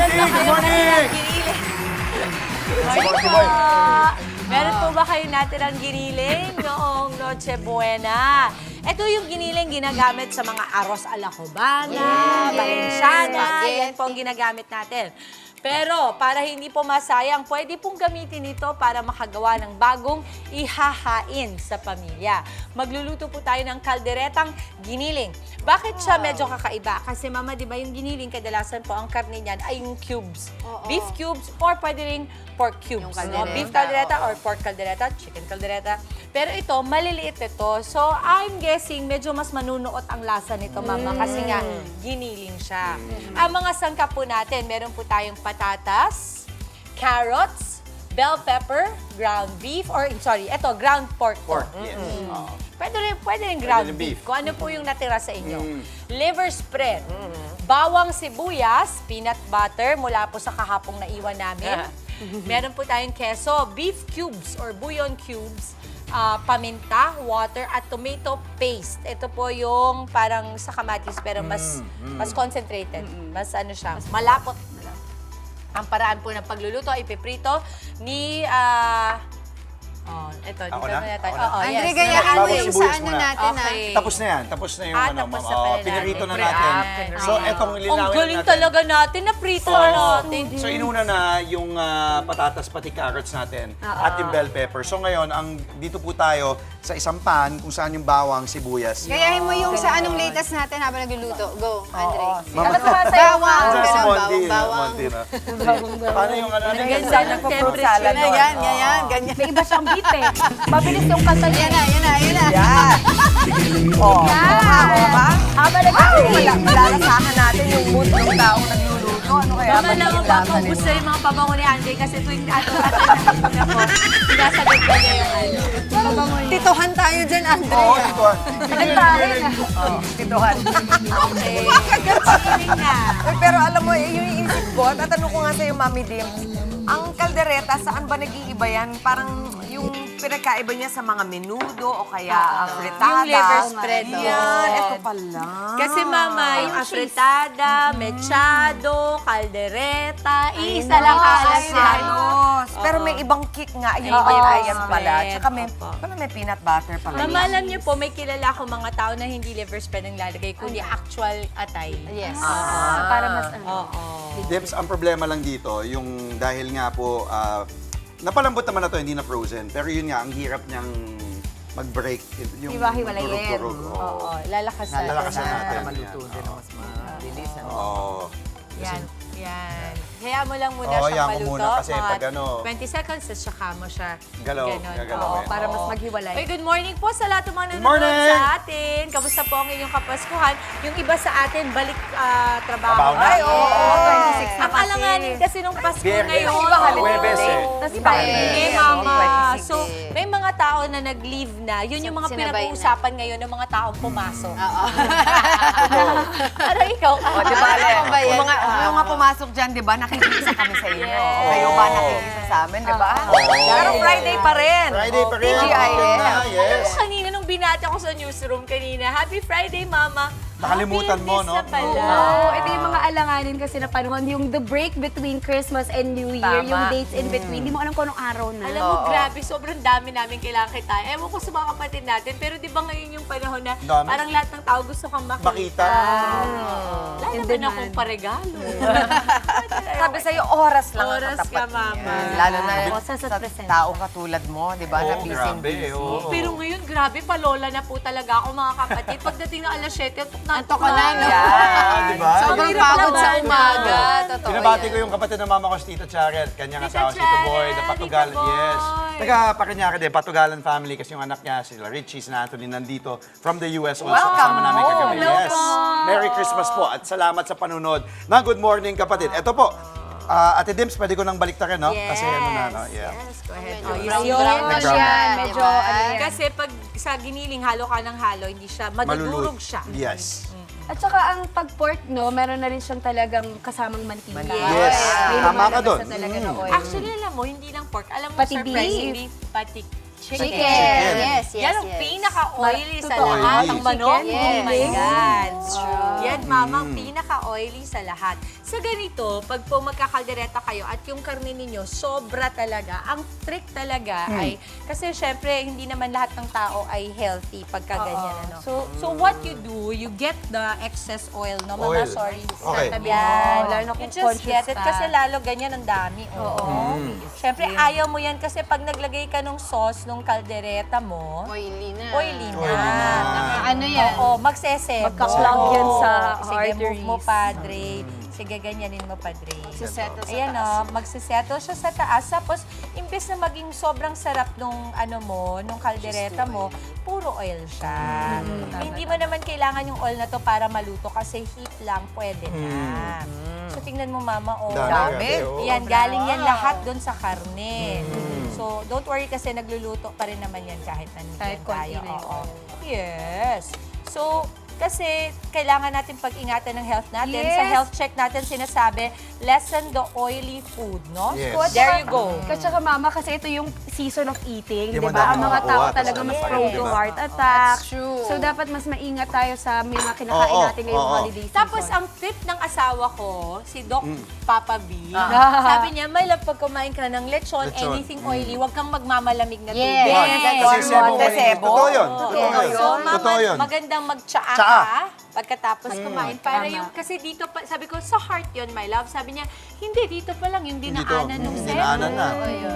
Good morning! Morning Si po. Boy. Meron po ba kayo natirang giniling noong Noche Buena? Ito yung giniling ginagamit sa mga arroz a la Cubana, Valenciana. Yan po ang ginagamit natin. Pero para hindi po masayang, pwede pong gamitin ito para makagawa ng bagong ihahain sa pamilya. Magluluto po tayo ng kalderetang giniling. Bakit siya medyo kakaiba? Kasi mama, di ba yung giniling, kadalasan po ang karne niyan ay yung cubes. Beef cubes or pwede rin pork cubes. No? Beef caldereta or pork caldereta, chicken caldereta. Pero ito, maliliit ito. So, I'm guessing medyo mas manunuot ang lasa nito, mama. Kasi nga, giniling siya. Ang mga sangkap po natin, meron po tayong patatas, carrots, bell pepper, ground beef, or sorry, ito, ground pork. Pork, yes. Pwede rin ground rin beef. beef. Kung ano po yung natira sa inyo. Liver spread, bawang sibuyas, peanut butter, mula po sa kahapong naiwan namin. Meron po tayong keso, beef cubes or bouillon cubes, paminta, water, at tomato paste. Ito po yung parang sa kamatis pero mas concentrated. Mas ano siya, malapot. Ang paraan po ng pagluluto, ipiprito ni ito, dito Ako na? muna tayo. Ako na? Oo, Andre, yes. gayaan mo Bawang yung sa sibuyas ano muna. natin, Okay. Tapos na yan. Tapos na yung Tapos na pala pinirito na natin. natin. Prep. So, etong Ang linawin galing natin. talaga natin, naprito na natin. So, inuna na yung patatas pati carrots natin at yung bell pepper. So, ngayon, dito po tayo sa isang pan kung saan yung bawang, sibuyas. Gayahin mo yung sa anong latest natin habang nagluluto. Go, Andre. Mama, Bawang, Diyan si ganun, Monty. bawang. Monty na. Paano yung ano? Ganda ng temperature. Ganyan, ganyan, ganyan. May iba siyang beat eh. Mabilis yung kanta niya. Yan na, yan na, yan na. Habang nag-play. Malalasahan natin yung mood ng taong nagluluto. Ano kaya Mama lang ang baka gusto rin mga pabango ni Andre kasi tuwing nakikita ko, sinasagot ka niya yung ano. Tituhan tayo dyan, Andre. Oo, ito. Tituhan. Okay. Feeling na. Pero alam mo, yung iisip ko, tatanong ko nga sa'yo, Mami Dim, ang kaldereta, saan ba nag-iiba yan? Parang yung pinagkaiba niya sa mga menudo o kaya fritada. Yung liver spread. Yan, ito pala. Kasi mama, yung afritada, mechado, caldereta, iisa lang halos yan. Halos. Pero may ibang kick nga, yung Oo, patayan pala. spread. Tsaka may, Opo. paano may peanut butter pala. Mama, alam niyo po, may kilala ko mga tao na hindi liver spread ang lalagay, kundi actual atay. Yes. Para mas ano. Oo. Debs, ang problema lang dito, yung dahil nga po, napalambot naman na to, hindi na frozen. Pero yun nga, ang hirap niyang mag-break. Yung Hiwa-hiwalayin. turog-turog. Oo, lalakasan. Lalakasan natin. Maluto din ang mas mabilis. Oo. Yan, yan. Kaya mo lang muna Oo, siyang hayaan mo maluto. muna kasi mga pag ano, 20 seconds, at saka mo siya Galaw, ganon. gagalawin. Oo, Para mas oo. maghiwalay. Hey, good morning po sa lahat ng mga Good nanonood morning! sa atin. Kamusta po ang inyong kapaskuhan? Yung iba sa atin, balik trabaho. Trabaho na. Ay, oo. 26 na Ang alanganin kasi nung Pasko Biyernes. ngayon. Iba holiday. Huwebes eh. Tapos Iba Friday. Hindi, Yes. mama. 26 So, may mga tao na nag-leave na. Yun yung mga Sinabay na. pinag-uusapan ngayon ng mga taong pumasok. Oo. Parang ikaw, O, di ba, Ale? Ano ba yan? Yung mga pumasok dyan, di ba, nakikisa kami sa inyo. Kayo ba nakikisa sa amin, di ba? Pero Friday pa rin. Friday pa rin. TGIF. Weekend na, Alam yes. mo kanina nung binati ako sa newsroom kanina, Happy Friday, Mama. Nakalimutan mo, no? Happy na pala. Oo, ito yung mga alanganin kasi na panahon, yung the break between Christmas and New Year, Tama. yung dates in between, hindi mo alam kung anong araw na. Alam mo, grabe, sobrang dami namin kailangan kita. Ewan ko sa mga kapatid natin, pero di ba ngayon yung panahon na Dami. parang lahat ng tao gusto kang makita. Makita. Wala In naman demand. akong paregalo. Sabi sa'yo, oras lang ang Oras katapat ka, niya. Mama. Lalo na Oo, sa sa present. tao katulad mo, di ba? Na Oo, busy. grabe. Oo. Pero ngayon, grabe, palola na po talaga ako mga kapatid. Pagdating ng alas 7, antok ka na, no? Ah, di ba? Sobrang Hirap pagod sa laban. umaga. Totoo Pinabati yan. ko yung kapatid ng mama ko, si Tita Charet. Kanyang Tita asawa, si Tito Boy, Charet, the Patugalan. Tito Boy. Yes. Taga Pakinyaka din, Patugalan family. Kasi yung anak niya, sila Richie, si Anthony, nandito from the US also. Welcome Kasama namin home. kagabi. Hello Yes. po. Merry Christmas po at salamat sa panunod ng Good Morning Kapatid. Ito po, Ate Dims, pwede ko nang baliktarin, no? Kasi ano na, no? Yeah. Yes, go ahead. Oh, you brown see, brown na Nag-brown siya, na. Medyo, diba? ano yan. Kasi pag sa giniling, halo ka ng halo, hindi siya, madudurog siya. Yes. At saka ang pag-pork, no, meron na rin siyang talagang kasamang mantika. Yes. May Tama ka lumalabas doon. na talaga ng oil. Actually, alam mo, hindi lang pork. Alam mo, Pati surprisingly, pati Chicken. Chicken. Yes, yes, Yan ang yes. pinaka-oily sa Totoo. lahat. Ang Oily. manok. Yes. Oh my God. True. Yan, mama, ang pinaka-oily sa lahat. Sa ganito, pag po magkakaldereta kayo at yung karne ninyo, sobra talaga. Ang trick talaga ay, kasi syempre, hindi naman lahat ng tao ay healthy pagka ganyan. Ano? So what you do, you get the excess oil, no? Mama, Oil. sorry. Okay. Tabi Yan. mo. Lalo na You kung just conscious get it ka. kasi lalo ganyan ang dami. Oo. Syempre, ayaw mo yan kasi pag naglagay ka ng sauce nung kaldereta mo, Oily na. oily na. Oily na. Ano yan? Oo, magsesebo. Magka-clog yan sa Sige, move mo, arteries. padre. Sige, ganyanin mo, padre. Magsisettle sa Ayan taas. magsisettle siya sa taas. Tapos, imbes na maging sobrang sarap nung ano mo, nung kaldereta mo, puro oil siya. Hindi mo naman kailangan yung oil na to para maluto kasi heat lang pwede na. So, tingnan mo, mama, oh. Dami. Yan, galing yan lahat doon sa karne. So, don't worry kasi nagluluto pa rin naman yan kahit Kahit nandyan konti tayo. na yung Oo. Yes. So, kasi kailangan natin pag-ingatan ng health natin. Yes. Sa health check natin sinasabi, lessen the oily food, no? Yes. So, there you go. Kasi saka mama, kasi ito yung season of eating, Yung di ba? madami Ang mga tao makukuha, talaga tas mas ano pa prone yun, to di ba? heart attack. That's true. So dapat mas maingat tayo sa mga kinakain Oo, natin ngayong oo. holiday season. Tapos, ang tip ng asawa ko, si Doc Papa B, Ah. sabi niya, may love pag kumain ka ng lechon, Lechon. anything oily, huwag kang magmamalamig na Yes. tubig. Kasi sebo. Sebo. Totoo yun. Oo. Totoo yun. So, mama, Totoo yun. magandang magtsaa Tsaa. ka pagkatapos kumain. Para Tama. yung, kasi dito pa, sabi ko, sa heart yun, my love. Sabi niya, hindi, dito pa lang yung dinaanan ng sebo. Dinaanan na.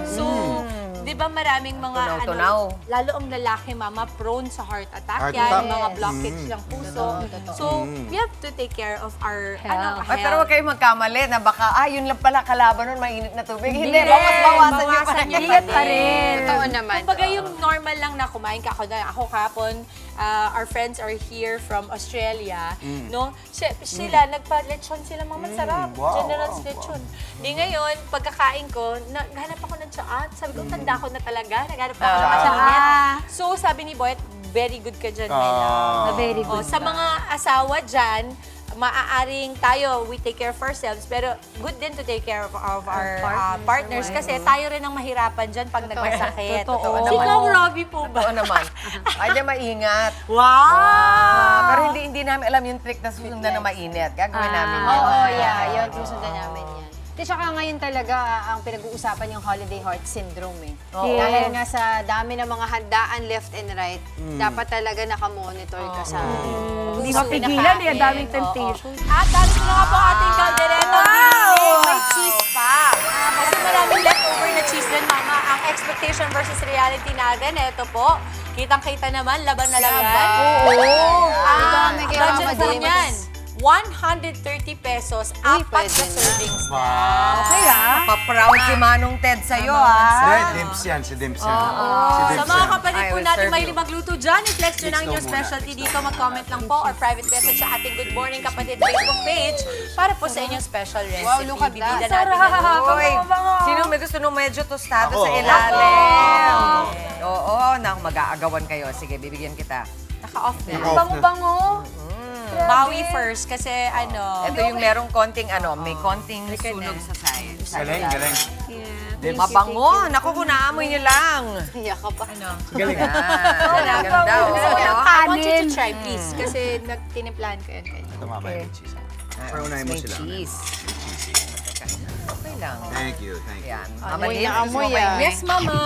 So, di ba maraming mga, Tunaw-tunaw. lalo ang lalaki, mama, prone sa heart attack Heart yan, attack. mga blockage ng puso. So, we have to take care of our Health. Ay, pero huwag kayong magkamali na baka, yun lang pala kalaban nun, mainit na tubig. Hindi, Hindi, bawas-bawasan nyo pa bawasan rin. nyo Ingat pa rin. Totoo naman. Kumbaga yung normal lang na kumain ka ako kapon, our friends are here from Australia, no? Sila nagpa-lechon sila, mama, sarap. Wow, General's wow, lechon. Di ngayon, pagkakain ko, naghanap ako ng tsaa. Sabi ko, tanda ko na talaga. Naghanap ako ng tsaa. So, sabi ni Boyet, very good ka dyan, Mela. Very Oh, good. sa mga asawa dyan, maaaring tayo, we take care of ourselves, pero good din to take care of our partners kasi tayo rin ang mahirapan dyan pag nagkasakit. Totoo. Ikaw, Robbie po ba? Oo naman. Ay, diyan maingat. Wow! Pero hindi namin alam yung trick na susundan na mainit. Gagawin namin yan. Oo, yeah. Yun, susundan namin yan. Di saka ngayon talaga ang pinag-uusapan yung holiday heart syndrome eh. Oo. Dahil nga sa dami ng mga handaan left and right, dapat talaga nakamonitor ka sa Hindi gusto mapigilan, kinakain. eh, daming Oo. temptation. At dami ko na nga po ating kaldereta. May cheese pa. Kasi maraming leftover na cheese din, mama. Ang expectation versus reality natin, eto po. Kitang-kita naman, laban na laban. Oo. Ito ang may kay budget Mama po Dims. niyan. 130 pesos, Uy, apat pwede na na. servings na. Okay, Pa-proud si Manong Ted sa'yo, Hindi, ah. Dimps yan. Si Dimps yan. Si Sa Dimps mga yan. kapatid I po will natin serve may you. magluto dyan, i-flex nyo lang Mix yung daw specialty muna. dito. Mag-comment lang po or private message sa ating Good Morning Kapatid Facebook page para po sa inyong special recipe. Wow, look at that. Bibida natin yan. Uy, sino may gusto nung medyo tostado Ako. sa ilalim? Oo, mag-aagawan kayo. Sige, bibigyan kita. Naka-off na. Naka-off. Bango-bango. Maui first kasi ano, Ito yung merong konting may konting sunog sa side. Galing, galing. Mabango. Naku, kung naamoy niyo lang. Hiya ka pa. Galing. Yan, ganda. I want you Kanin. to try please kasi nagtinimplahan ko yun kayo. Ito mamaya may cheese. Pero unahin mo May sila. cheese. Okay lang. Thank you, thank you. Yan. Amoy Dims, na gusto mo amoy, ba ah. yung- Yes, mama.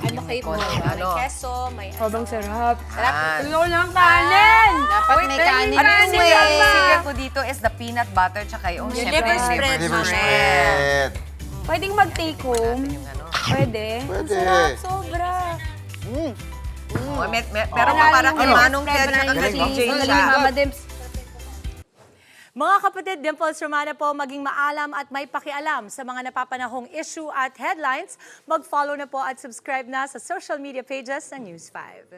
Ano kayo po? Konting May ano. keso, may Sobrang sarap. Yan. Gusto ko ng kanin! Dapat may kanin Ano po yung eh. sige ko dito is the peanut butter tsaka yung Yung syempre liver spread, Liver mama. spread. Pwedeng mag-take home. Yung ano. Pwede. Pwede. Sobra. Oh, pero parang kay Manong Ted tsaka kay Galing, DJ Galing, siya. Mama Dims. Mga kapatid, Dimples Romana po, maging maalam at may pakialam sa mga napapanahong issue at headlines. Mag-follow na po at subscribe na sa social media pages ng News 5.